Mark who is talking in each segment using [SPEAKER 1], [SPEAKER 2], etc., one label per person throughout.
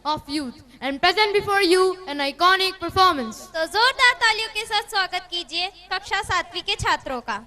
[SPEAKER 1] of youth and present before you an iconic performance.
[SPEAKER 2] तो जोरदार तालियों के साथ स्वागत कीजिए कक्षा 7वीं के छात्रों का।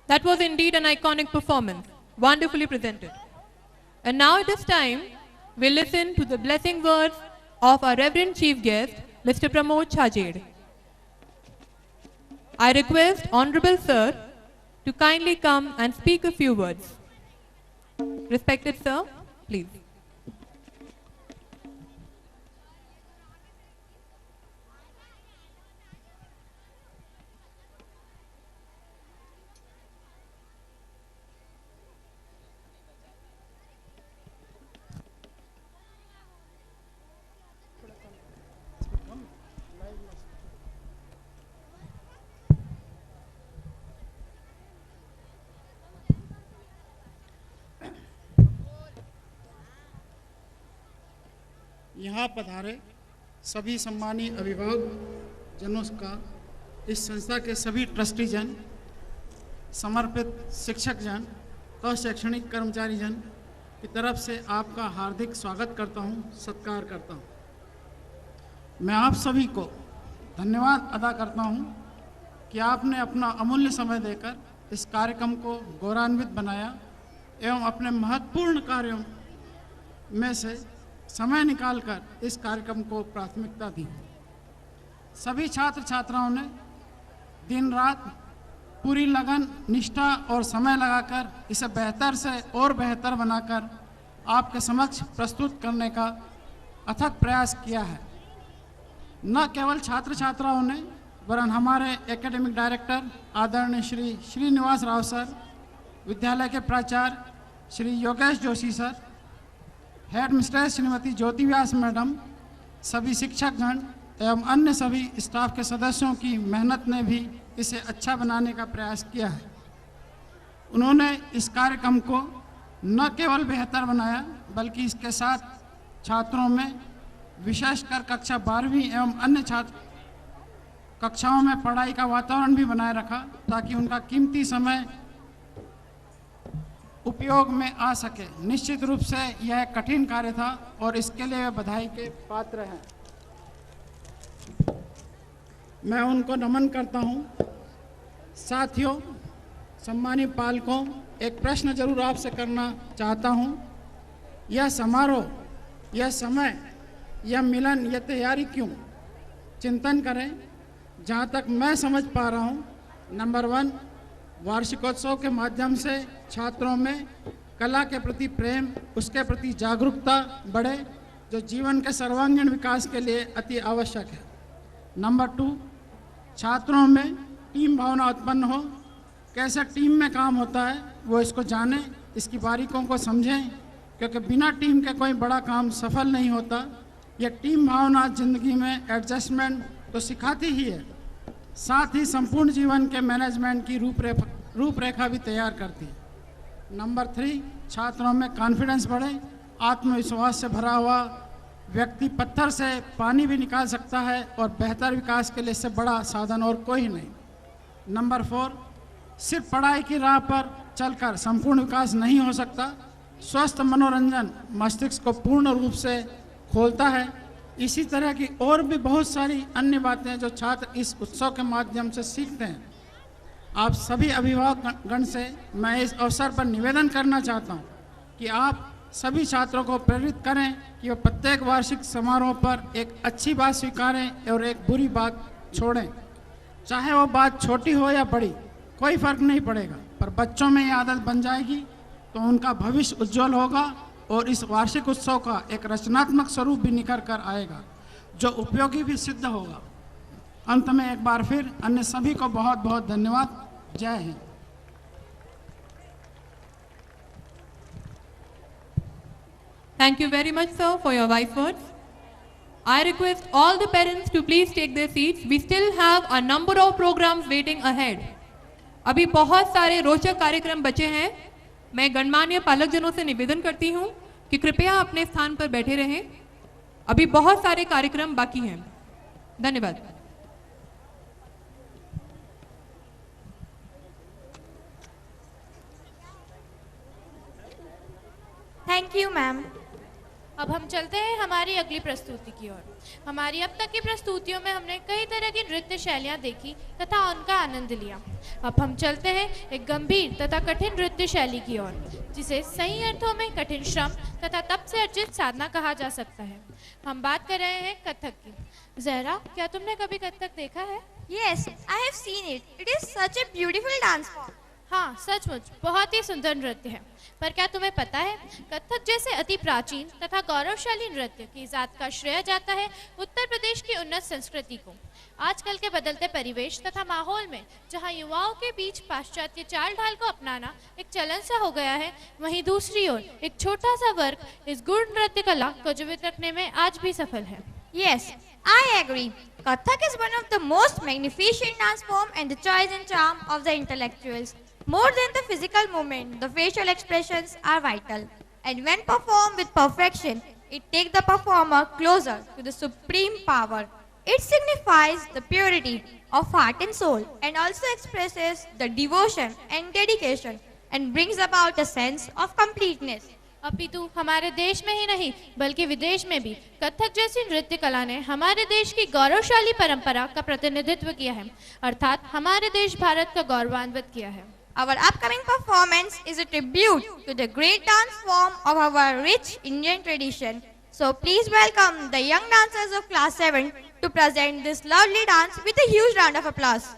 [SPEAKER 3] That was indeed an iconic performance, wonderfully presented. And now it is time we listen to the blessing words of our Reverend Chief Guest, Mr. Pramod Chajed. I request Honorable Sir to kindly come and speak a few words. Respected Sir, please.
[SPEAKER 4] यहाँ पधारे सभी सम्मानीय अभिभावक जनों का, इस संस्था के सभी ट्रस्टी जन, समर्पित शिक्षक जन, अशैक्षणिक कर्मचारी जन, की तरफ से आपका हार्दिक स्वागत करता हूं, सत्कार करता हूं। मैं आप सभी को धन्यवाद अदा करता हूं कि आपने अपना अमूल्य समय देकर इस कार्यक्रम को गौरवान्वित बनाया एवं अपने महत्वपूर्ण कार्यों में से समय निकालकर इस कार्यक्रम को प्राथमिकता दी। सभी छात्र छात्राओं ने दिन रात पूरी लगन, निष्ठा और समय लगाकर इसे बेहतर से और बेहतर बनाकर आपके समक्ष प्रस्तुत करने का अथक प्रयास किया है। न केवल छात्र छात्राओं ने वरन हमारे एकेडमिक डायरेक्टर आदरणीय श्री श्रीनिवास राव सर, विद्यालय के प्राचार्य Shri Yogesh Joshi sir, headmistress Shrimati Jyoti Vyas madam, सभी शिक्षकगण एवं अन्य सभी स्टाफ के सदस्यों की मेहनत ने भी इसे अच्छा बनाने का प्रयास किया है। उन्होंने इस कार्यक्रम को न केवल बेहतर बनाया बल्कि इसके साथ छात्रों में, विशेषकर कक्षा 12वीं एवं अन्य छात्र कक्षाओं में पढ़ाई का वातावरण भी बनाए रखा ताकि उनका कीमती समय उपयोग में आ सके। निश्चित रूप से यह कठिन कार्य था और इसके लिए वे बधाई के पात्र हैं। मैं उनको नमन करता हूं। साथियों, सम्मानित पालकों, एक प्रश्न जरूर आपसे करना चाहता हूं। यह समारोह, यह समय, यह मिलन, यह तैयारी क्यों? चिंतन करें। जहां तक मैं समझ पा रहा हूं, नंबर 1, वार्षिकोत्सव के माध्यम से छात्रों में कला के प्रति प्रेम, उसके प्रति जागरूकता बढ़े, जो जीवन के सर्वांगीण विकास के लिए अति आवश्यक है। नंबर 2, छात्रों में टीम भावना उत्पन्न हो, कैसे टीम में काम होता है वो इसको जानें, इसकी बारीकों को समझें, क्योंकि बिना टीम के कोई बड़ा काम सफल नहीं होता। यह टीम भावना जिंदगी में एडजस्टमेंट तो सिखाती ही है, साथ ही संपूर्ण जीवन के मैनेजमेंट की रूपरेखा भी तैयार करती है। नंबर 3, छात्रों में कॉन्फिडेंस बढ़े, आत्मविश्वास से भरा हुआ व्यक्ति पत्थर से पानी भी निकाल सकता है और बेहतर विकास के लिए इससे बड़ा साधन और कोई नहीं। नंबर 4, सिर्फ पढ़ाई की राह पर चलकर संपूर्ण विकास नहीं हो सकता। स्वस्थ मनोरंजन मस्तिष्क को पूर्ण रूप से खोलता है। इसी तरह की और भी बहुत सारी अन्य बातें जो छात्र इस उत्सव के माध्यम से सीखते हैं। आप सभी अभिभावक गण से मैं इस अवसर पर निवेदन करना चाहता हूं कि आप सभी छात्रों को प्रेरित करें कि वे प्रत्येक वार्षिक समारोह पर एक अच्छी बात स्वीकारें और एक बुरी बात छोड़ें। चाहे वो बात छोटी हो या बड़ी, कोई फर्क नहीं पड़ेगा, पर बच्चों में ये आदत बन जाएगी तो उनका भविष्य उज्जवल होगा और इस वार्षिक उत्सव का एक रचनात्मक स्वरूप भी निखर कर आएगा, जो उपयोगी भी सिद्ध होगा। अंत में एक बार फिर अन्य सभी को बहुत बहुत धन्यवाद। जय Hind.
[SPEAKER 3] Thank you very much, sir, for your wise words. I request all the parents to please take their seats. We still have a number of programs waiting ahead. अभी बहुत सारे रोचक कार्यक्रम बचे हैं। मैं गणमान्य पालकजनों से निवेदन करती हूं कि कृपया अपने स्थान पर बैठे रहें। अभी बहुत सारे कार्यक्रम बाकी हैं। धन्यवाद।
[SPEAKER 2] Thank you ma'am.
[SPEAKER 1] अब हम चलते हैं हमारी अगली प्रस्तुति की ओर। हमारी अब तक की प्रस्तुतियों में हमने कई तरह की नृत्य शैलियाँ देखी तथा उनका आनंद लिया। अब हम चलते हैं एक गंभीर तथा कठिन नृत्य शैली की ओर, जिसे सही अर्थों में कठिन श्रम तथा तप से अर्जित साधना कहा जा सकता है। हम बात कर रहे हैं कथक की। जहरा, क्या तुमने कभी कथक देखा है?
[SPEAKER 2] Yes, I have seen it. It is such a beautiful dance form.
[SPEAKER 1] हाँ, सचमुच बहुत ही सुंदर नृत्य है। पर क्या तुम्हें पता है, कथक जैसे अति प्राचीन तथा गौरवशाली नृत्य की इजाद का श्रेय जाता है उत्तर प्रदेश की उन्नत संस्कृति को। आजकल के बदलते परिवेश तथा माहौल में जहाँ युवाओं के बीच पाश्चात्य चाल ढाल को अपनाना एक चलन सा हो गया है, वहीं दूसरी ओर एक छोटा सा वर्ग इस गुण नृत्य कला को जीवित रखने में आज भी सफल है।
[SPEAKER 2] Yes, I agree. Kathak is one of the most magnificent dance form and the choice and charm of the intellectuals. More than the physical movement, the facial expressions are vital. And when performed with perfection, it takes the performer closer to the supreme power. It signifies the purity of heart and soul and also expresses the devotion and dedication and brings about a sense of completeness.
[SPEAKER 1] अपितु हमारे देश में ही नहीं बल्कि विदेश में भी कथक जैसी नृत्य कला ने हमारे देश की गौरवशाली परंपरा का प्रतिनिधित्व किया है, अर्थात हमारे देश भारत का गौरवान्वित किया है।
[SPEAKER 2] Our upcoming performance is a tribute to the great dance form of our rich Indian tradition. So please welcome the young dancers of class 7 to present this lovely dance with a huge round of applause.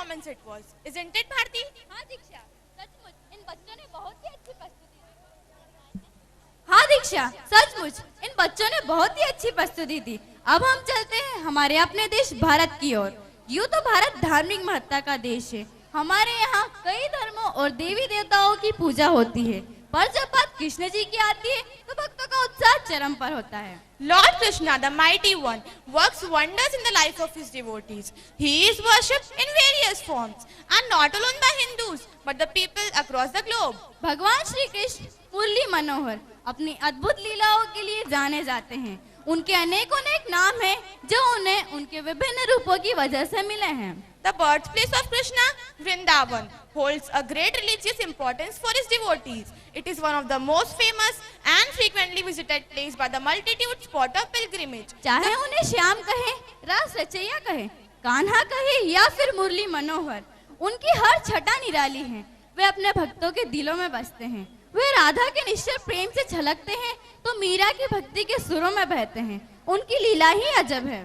[SPEAKER 5] performance it was, isn't it, Bharti?
[SPEAKER 6] हाँ दीक्षा, सचमुच इन बच्चों ने बहुत ही अच्छी प्रस्तुति दी।
[SPEAKER 2] हाँ दीक्षा, सचमुच इन बच्चों ने बहुत ही अच्छी प्रस्तुति दी। अब हम चलते हैं हमारे अपने देश भारत की ओर। यूँ तो भारत धार्मिक महत्ता का देश है। हमारे यहाँ कई धर्मों और देवी देवताओं की पूजा होती है, पर जब बात कृष्ण जी की आती है तो भक्तों का उत्साह चरम पर होता है।
[SPEAKER 5] Lord Krishna, the mighty one, works wonders in the life of his devotees. He is worshipped in various forms, and not alone by Hindus, but the people across the globe.
[SPEAKER 2] भगवान श्री कृष्ण मुरली मनोहर अपनी अद्भुत लीलाओं के लिए जाने जाते हैं। उनके अनेकों नाम हैं जो उन्हें उनके विभिन्न रूपों की वजह से मिले हैं।
[SPEAKER 5] The birthplace of Krishna, Vrindavan, holds a great religious importance for his devotees. It is one of the most famous and frequently visited place by the multitude spot of pilgrimage.
[SPEAKER 2] चाहे उन्हें श्याम कहे, रास रचैया कहे, कान्हा कहे या फिर मुरली मनोहर, उनकी हर छटा निराली है। वे अपने भक्तों के दिलों में बसते हैं। वे राधा के निश्चल प्रेम से छलकते हैं तो मीरा की भक्ति के सुरों में बहते हैं।
[SPEAKER 7] उनकी लीला ही अजब है।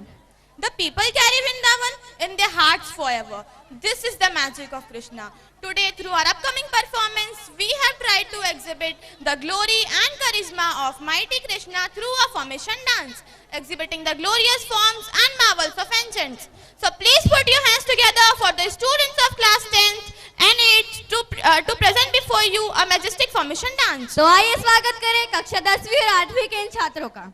[SPEAKER 5] The people carry Vrindavan in their hearts forever. This is the magic of Krishna. Today, through our upcoming performance, we have tried to exhibit the glory and charisma of mighty Krishna through a formation dance, exhibiting the glorious forms and marvels of ancients. So please put your hands together for the students of class 10th and 8th to present before you a majestic formation dance.
[SPEAKER 7] तो आइए स्वागत करें कक्षा 10वीं और 8वीं के इन छात्रों का।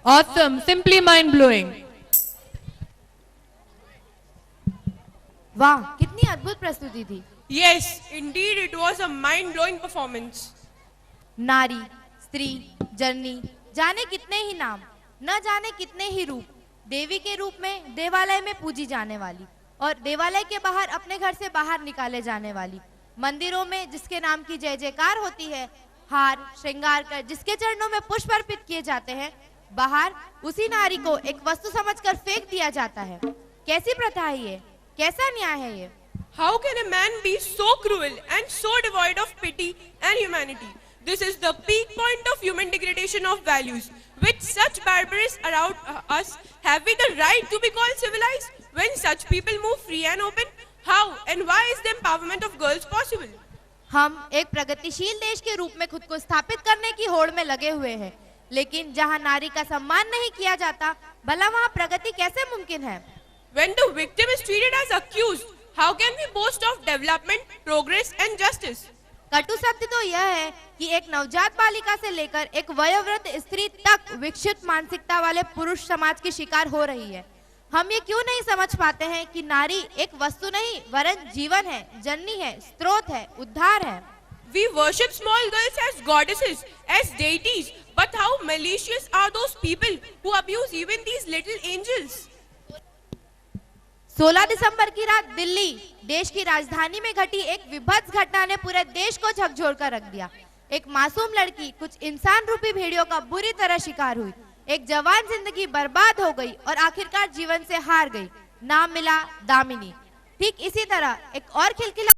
[SPEAKER 3] Awesome, simply mind-blowing.
[SPEAKER 7] वाह, कितनी अद्भुत प्रस्तुति थी।
[SPEAKER 8] Yes, indeed it was a mind-blowing performance.
[SPEAKER 7] नारी, स्त्री, जननी, जाने कितने ही नाम, न जाने कितने ही रूप,
[SPEAKER 9] देवी के रूप में देवालय में पूजी जाने वाली और देवालय के बाहर अपने घर से बाहर निकाले जाने वाली, मंदिरों में जिसके नाम की जय जयकार होती है, हार श्रृंगार कर जिसके चरणों में पुष्प अर्पित किए जाते हैं, बाहर उसी नारी को एक वस्तु समझकर फेंक दिया जाता है। कैसी प्रथा है ये? कैसा न्याय है ये?
[SPEAKER 8] How can a man be so cruel and so devoid of pity and humanity? This is the peak point of human degradation of values. With such barbarism around us, have we the right to be called civilized? When such people move free and open, how and why is the empowerment of girls possible?
[SPEAKER 9] हम एक प्रगतिशील देश के रूप में खुद को स्थापित करने की होड़ में लगे हुए हैं, लेकिन जहां नारी का सम्मान नहीं किया जाता, भला वहां प्रगति कैसे मुमकिन है?
[SPEAKER 8] When the victim is treated as accused, how can we boast of development, progress and justice?
[SPEAKER 9] कटु सत्य तो यह है कि एक नवजात बालिका से लेकर एक वयोवृद्ध स्त्री तक विकसित मानसिकता वाले पुरुष समाज की शिकार हो रही है। हम ये क्यों नहीं समझ पाते हैं कि नारी एक वस्तु नहीं वरन जीवन है, जननी है, स्रोत है, उद्धार है।
[SPEAKER 8] We worship small girls as goddesses, as deities, but how malicious are those people who abuse even these little angels?
[SPEAKER 9] 16 दिसंबर की रात दिल्ली, देश की राजधानी में घटी एक विभत्स घटना ने पूरे देश को झकझोर कर रख दिया। एक मासूम लड़की कुछ इंसान रूपी भेड़ियों का बुरी तरह शिकार हुई। एक जवान जिंदगी बर्बाद हो गई और आखिरकार जीवन से हार गई। नाम मिला दामिनी। ठीक इसी तरह एक और खिलखिला